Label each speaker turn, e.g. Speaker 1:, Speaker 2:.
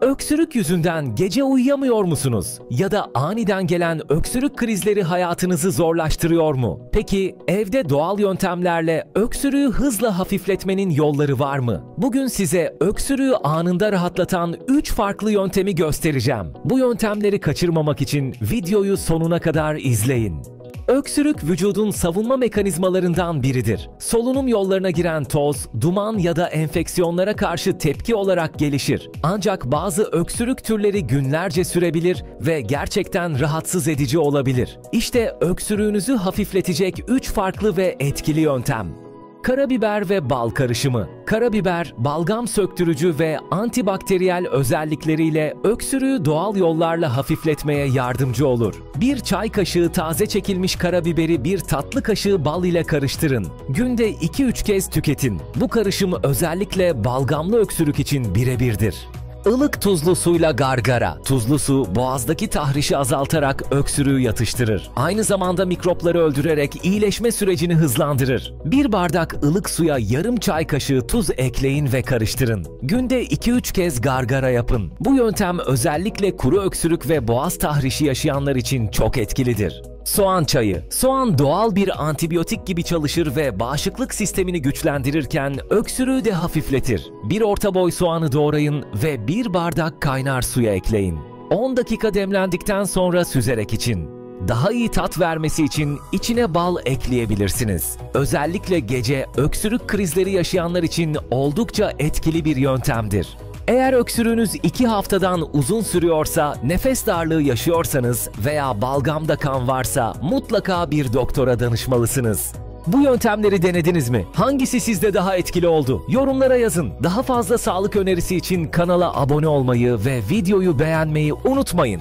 Speaker 1: Öksürük yüzünden gece uyuyamıyor musunuz? Ya da aniden gelen öksürük krizleri hayatınızı zorlaştırıyor mu? Peki evde doğal yöntemlerle öksürüğü hızla hafifletmenin yolları var mı? Bugün size öksürüğü anında rahatlatan 3 farklı yöntemi göstereceğim. Bu yöntemleri kaçırmamak için videoyu sonuna kadar izleyin. Öksürük vücudun savunma mekanizmalarından biridir. Solunum yollarına giren toz, duman ya da enfeksiyonlara karşı tepki olarak gelişir. Ancak bazı öksürük türleri günlerce sürebilir ve gerçekten rahatsız edici olabilir. İşte öksürüğünüzü hafifletecek 3 farklı ve etkili yöntem. Karabiber ve bal karışımı. Karabiber, balgam söktürücü ve antibakteriyel özellikleriyle öksürüğü doğal yollarla hafifletmeye yardımcı olur. Bir çay kaşığı taze çekilmiş karabiberi bir tatlı kaşığı bal ile karıştırın. Günde 2-3 kez tüketin. Bu karışım özellikle balgamlı öksürük için birebirdir. Ilık tuzlu suyla gargara. Tuzlu su boğazdaki tahrişi azaltarak öksürüğü yatıştırır. Aynı zamanda mikropları öldürerek iyileşme sürecini hızlandırır. Bir bardak ılık suya yarım çay kaşığı tuz ekleyin ve karıştırın. Günde 2-3 kez gargara yapın. Bu yöntem özellikle kuru öksürük ve boğaz tahrişi yaşayanlar için çok etkilidir. Soğan çayı. Soğan doğal bir antibiyotik gibi çalışır ve bağışıklık sistemini güçlendirirken öksürüğü de hafifletir. Bir orta boy soğanı doğrayın ve bir bardak kaynar suya ekleyin. 10 dakika demlendikten sonra süzerek için. Daha iyi tat vermesi için içine bal ekleyebilirsiniz. Özellikle gece öksürük krizleri yaşayanlar için oldukça etkili bir yöntemdir. Eğer öksürüğünüz 2 haftadan uzun sürüyorsa, nefes darlığı yaşıyorsanız veya balgamda kan varsa mutlaka bir doktora danışmalısınız. Bu yöntemleri denediniz mi? Hangisi sizde daha etkili oldu? Yorumlara yazın. Daha fazla sağlık önerisi için kanala abone olmayı ve videoyu beğenmeyi unutmayın.